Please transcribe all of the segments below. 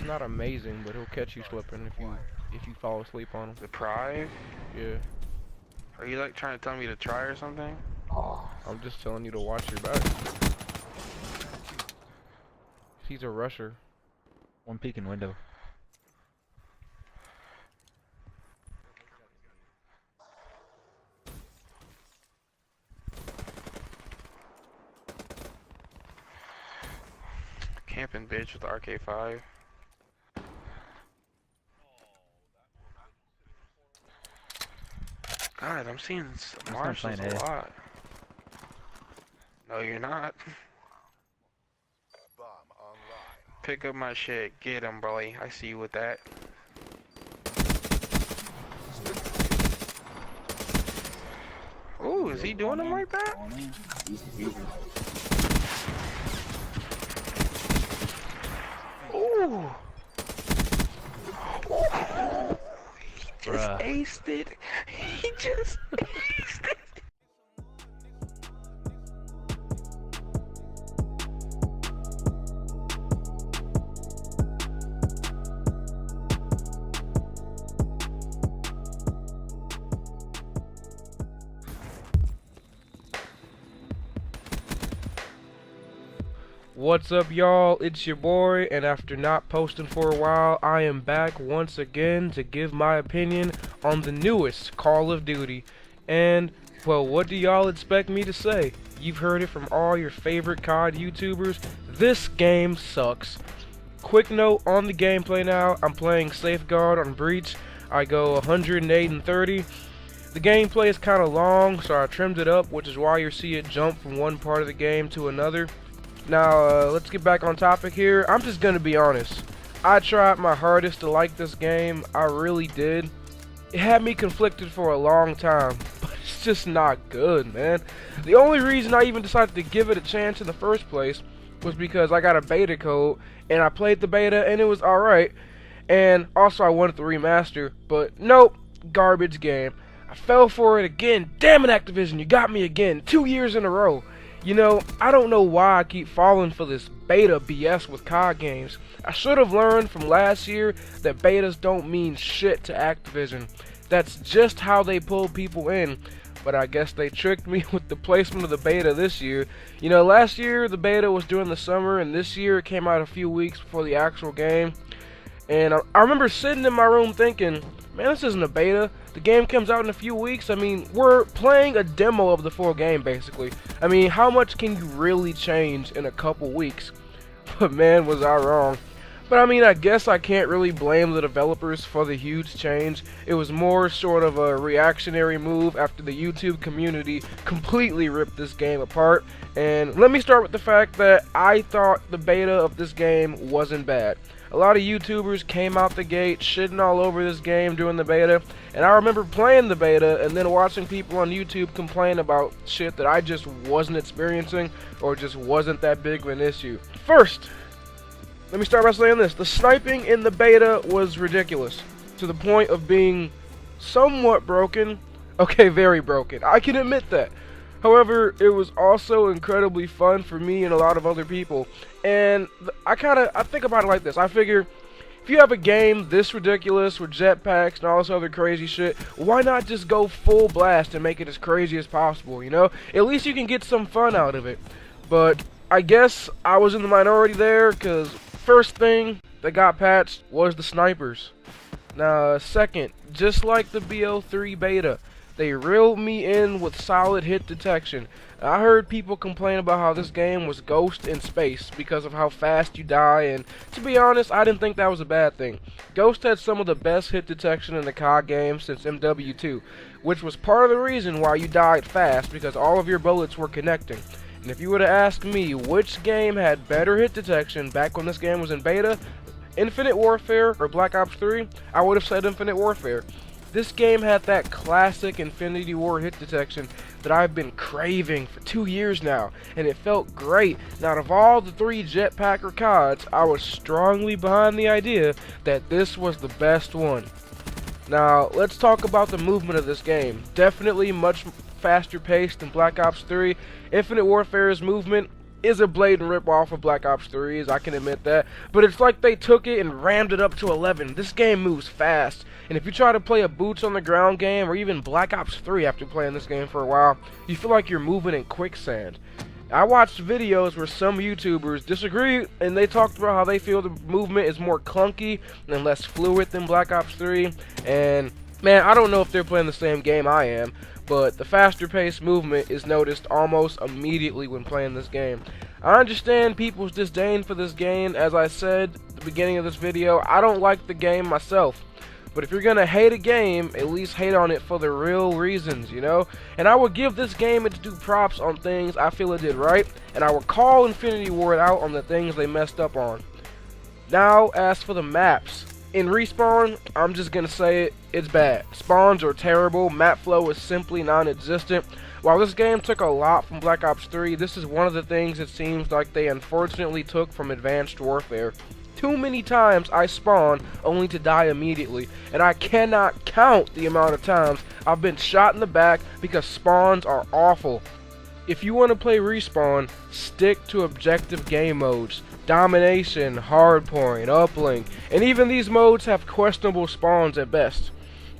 not amazing, but he'll catch you slipping if you fall asleep on him. The Prive? Yeah. Are you like trying to tell me to try or something? I'm just telling you to watch your back. He's a rusher. One peek in window. Camping bitch with the RK5. God, I'm seeing marshals a lot. No, you're not. Pick up my shit. Get him, bro. I see you with that. Ooh, is he doing him like that? Ooh. He just aced it. He just aced it. What's up, y'all? It's your boy, and after not posting for a while, I am back once again to give my opinion on the newest Call of Duty. And, well, what do y'all expect me to say? You've heard it from all your favorite COD YouTubers. This game sucks. Quick note on the gameplay now. I'm playing Safeguard on Breach. I go 108 and 30. The gameplay is kind of long, so I trimmed it up, which is why you see it jump from one part of the game to another. Now, let's get back on topic here. I'm just gonna be honest. I tried my hardest to like this game. I really did. It had me conflicted for a long time, but it's just not good, man. The only reason I even decided to give it a chance in the first place was because I got a beta code, and I played the beta, and it was alright. And also, I wanted the remaster, but nope, garbage game. I fell for it again. Damn it, Activision, you got me again. 2 years in a row. You know, I don't know why I keep falling for this beta BS with COD games. I should have learned from last year that betas don't mean shit to Activision. That's just how they pull people in. But I guess they tricked me with the placement of the beta this year. You know, last year the beta was during the summer, and this year it came out a few weeks before the actual game. And I remember sitting in my room thinking, man, this isn't a beta. The game comes out in a few weeks. I mean, we're playing a demo of the full game, basically. I mean, how much can you really change in a couple weeks? But man, was I wrong. But I mean, I guess I can't really blame the developers for the huge change. It was more sort of a reactionary move after the YouTube community completely ripped this game apart. And let me start with the fact that I thought the beta of this game wasn't bad. A lot of YouTubers came out the gate shitting all over this game during the beta, and I remember playing the beta and then watching people on YouTube complain about shit that I just wasn't experiencing or just wasn't that big of an issue. First, let me start by saying this. The sniping in the beta was ridiculous, to the point of being somewhat broken. Okay, very broken. I can admit that. However, it was also incredibly fun for me and a lot of other people. And I think about it like this. I figure, if you have a game this ridiculous with jetpacks and all this other crazy shit, why not just go full blast and make it as crazy as possible, you know? At least you can get some fun out of it. But I guess I was in the minority there, because first thing that got patched was the snipers. Now, second, just like the BO3 beta, they reeled me in with solid hit detection. I heard people complain about how this game was Ghost in space because of how fast you die, and to be honest, I didn't think that was a bad thing. Ghost had some of the best hit detection in the COD game since MW2, which was part of the reason why you died fast, because all of your bullets were connecting. And if you would have asked me which game had better hit detection back when this game was in beta, Infinite Warfare or Black Ops 3, I would have said Infinite Warfare. This game had that classic Infinity War hit detection that I've been craving for 2 years now, and it felt great. Now, out of all the 3 Jetpacker CODs, I was strongly behind the idea that this was the best one. Now, let's talk about the movement of this game. Definitely much faster paced than Black Ops 3. Infinite Warfare's movement is a blatant rip-off of Black Ops 3, I can admit that, but it's like they took it and rammed it up to 11. This game moves fast, and if you try to play a boots-on-the-ground game, or even Black Ops 3 after playing this game for a while, you feel like you're moving in quicksand. I watched videos where some YouTubers disagree, and they talked about how they feel the movement is more clunky and less fluid than Black Ops 3, and man, I don't know if they're playing the same game I am, but the faster paced movement is noticed almost immediately when playing this game. I understand people's disdain for this game. As I said at the beginning of this video, I don't like the game myself. But if you're gonna hate a game, at least hate on it for the real reasons, you know? And I will give this game its due props on things I feel it did right, and I will call Infinity Ward out on the things they messed up on. Now, as for the maps, in Respawn, I'm just gonna say it, it's bad. Spawns are terrible, map flow is simply non-existent. While this game took a lot from Black Ops 3, this is one of the things it seems like they unfortunately took from Advanced Warfare. Too many times I spawn only to die immediately, and I cannot count the amount of times I've been shot in the back because spawns are awful. If you want to play Respawn, stick to objective game modes. Domination, hardpoint, uplink, and even these modes have questionable spawns at best.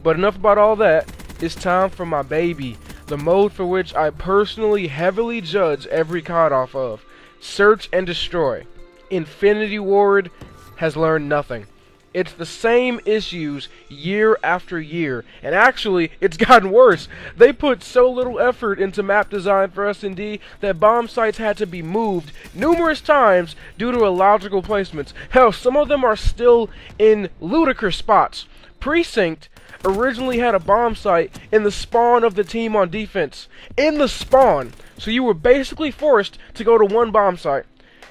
But enough about all that, it's time for my baby, the mode for which I personally heavily judge every COD off of. Search and Destroy. Infinity Ward has learned nothing. It's the same issues year after year, and actually, it's gotten worse. They put so little effort into map design for S&D that bomb sites had to be moved numerous times due to illogical placements. Hell, some of them are still in ludicrous spots. Precinct originally had a bomb site in the spawn of the team on defense. In the spawn! So you were basically forced to go to one bomb site.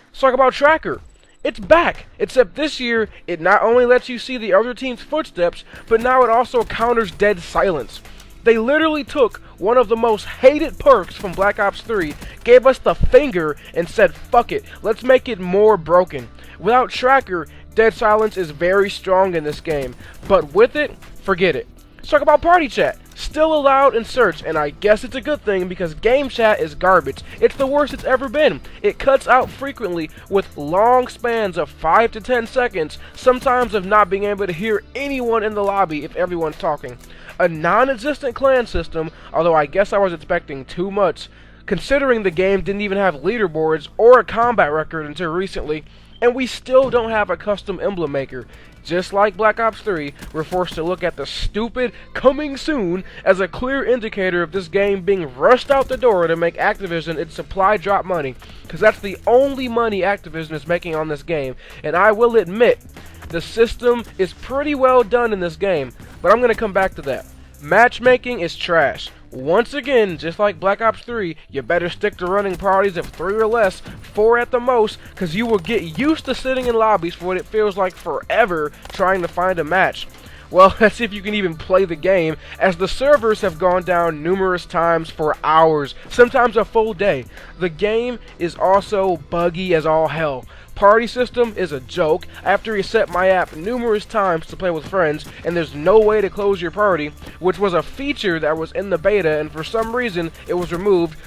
Let's talk about Tracker. It's back, except this year, it not only lets you see the other team's footsteps, but now it also counters dead silence. They literally took one of the most hated perks from Black Ops 3, gave us the finger, and said, fuck it, let's make it more broken. Without Tracker, dead silence is very strong in this game, but with it, forget it. Let's talk about Party Chat. Still allowed in Search, and I guess it's a good thing because game chat is garbage. It's the worst it's ever been. It cuts out frequently with long spans of 5 to 10 seconds, sometimes of not being able to hear anyone in the lobby if everyone's talking. A non-existent clan system, although I guess I was expecting too much, considering the game didn't even have leaderboards or a combat record until recently, and we still don't have a custom emblem maker. Just like Black Ops 3, we're forced to look at the stupid "coming soon" as a clear indicator of this game being rushed out the door to make Activision its supply drop money, because that's the only money Activision is making on this game, and I will admit, the system is pretty well done in this game, but I'm going to come back to that. Matchmaking is trash. Once again, just like Black Ops 3, you better stick to running parties of 3 or less, 4 at the most, because you will get used to sitting in lobbies for what it feels like forever trying to find a match. Well, that's if you can even play the game, as the servers have gone down numerous times for hours, sometimes a full day. The game is also buggy as all hell. Party system is a joke. I have to reset my app numerous times to play with friends, and there's no way to close your party, which was a feature that was in the beta, and for some reason it was removed.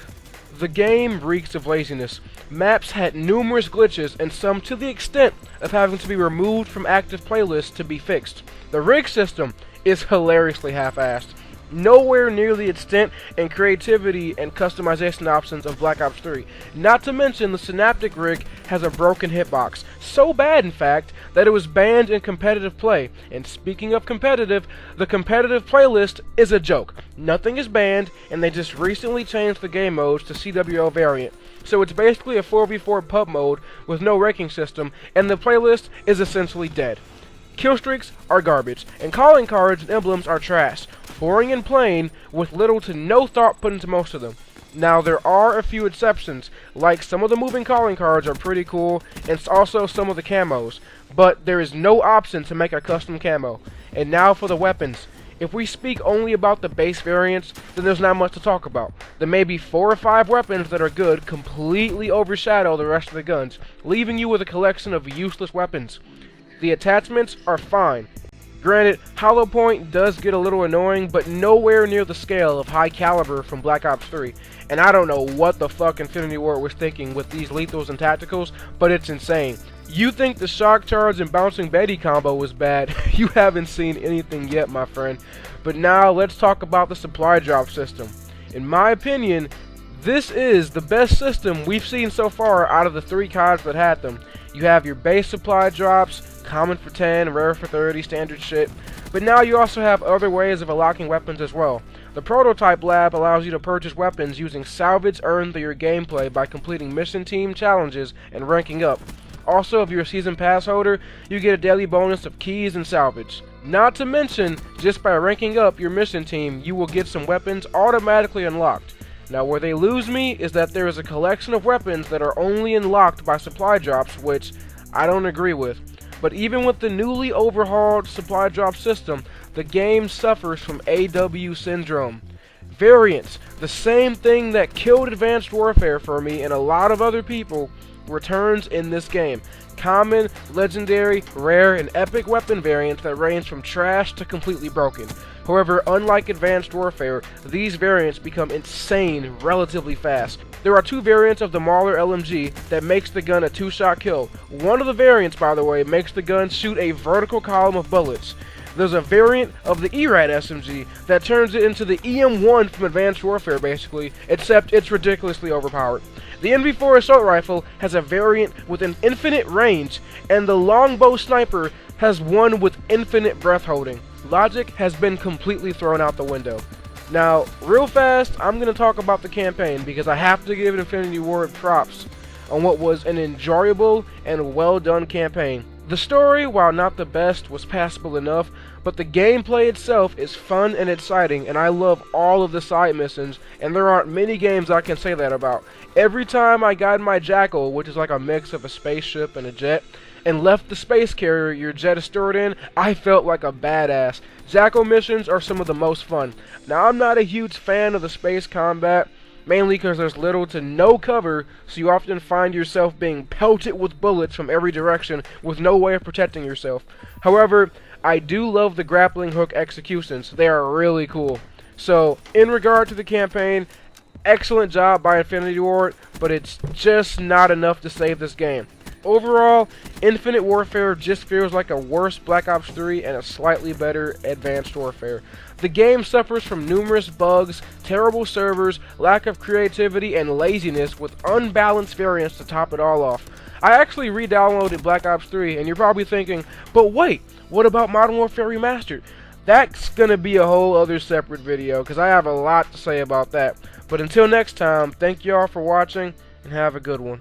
The game reeks of laziness. Maps had numerous glitches, and some to the extent of having to be removed from active playlists to be fixed. The rig system is hilariously half-assed. Nowhere near the extent and creativity and customization options of Black Ops 3. Not to mention the Synaptic rig has a broken hitbox. So bad, in fact, that it was banned in competitive play. And speaking of competitive, the competitive playlist is a joke. Nothing is banned, and they just recently changed the game modes to CWO variant. So it's basically a 4v4 pub mode with no ranking system, and the playlist is essentially dead. Kill streaks are garbage, and calling cards and emblems are trash, boring and plain, with little to no thought put into most of them. Now, there are a few exceptions, like some of the moving calling cards are pretty cool, and also some of the camos, but there is no option to make a custom camo. And now for the weapons. If we speak only about the base variants, then there's not much to talk about. The maybe 4 or 5 weapons that are good completely overshadow the rest of the guns, leaving you with a collection of useless weapons. The attachments are fine. Granted, Hollow Point does get a little annoying, but nowhere near the scale of High Caliber from Black Ops 3. And I don't know what the fuck Infinity Ward was thinking with these lethals and tacticals, but it's insane. You think the Shock Charge and Bouncing Betty combo was bad, you haven't seen anything yet, my friend. But now, let's talk about the supply drop system. In my opinion, this is the best system we've seen so far out of the 3 CODs that had them. You have your base supply drops, common for 10, rare for 30, standard shit. But now you also have other ways of unlocking weapons as well. The Prototype Lab allows you to purchase weapons using salvage earned through your gameplay by completing mission team challenges and ranking up. Also, if you're a season pass holder, you get a daily bonus of keys and salvage. Not to mention, just by ranking up your mission team, you will get some weapons automatically unlocked. Now, where they lose me is that there is a collection of weapons that are only unlocked by supply drops, which I don't agree with. But even with the newly overhauled supply drop system, the game suffers from AW syndrome. Variants, the same thing that killed Advanced Warfare for me and a lot of other people, returns in this game. Common, legendary, rare, and epic weapon variants that range from trash to completely broken. However, unlike Advanced Warfare, these variants become insane relatively fast. There are 2 variants of the Mauler LMG that makes the gun a 2-shot kill. One of the variants, by the way, makes the gun shoot a vertical column of bullets. There's a variant of the ERAD SMG that turns it into the EM1 from Advanced Warfare basically, except it's ridiculously overpowered. The NV4 Assault Rifle has a variant with an infinite range, and the Longbow Sniper has one with infinite breath holding. Logic has been completely thrown out the window. Now, real fast, I'm going to talk about the campaign because I have to give Infinity Ward props on what was an enjoyable and well done campaign. The story, while not the best, was passable enough, but the gameplay itself is fun and exciting, and I love all of the side missions, and there aren't many games I can say that about. Every time I got in my Jackal, which is like a mix of a spaceship and a jet, and left the space carrier your jet is stored in, I felt like a badass. Jackal missions are some of the most fun. Now, I'm not a huge fan of the space combat, mainly because there's little to no cover, so you often find yourself being pelted with bullets from every direction with no way of protecting yourself. However, I do love the grappling hook executions. They are really cool. So, in regard to the campaign, excellent job by Infinity Ward, but it's just not enough to save this game. Overall, Infinite Warfare just feels like a worse Black Ops 3 and a slightly better Advanced Warfare. The game suffers from numerous bugs, terrible servers, lack of creativity, and laziness with unbalanced variants to top it all off. I actually re-downloaded Black Ops 3, and you're probably thinking, but wait, what about Modern Warfare Remastered? That's gonna be a whole other separate video, because I have a lot to say about that. But until next time, thank y'all for watching, and have a good one.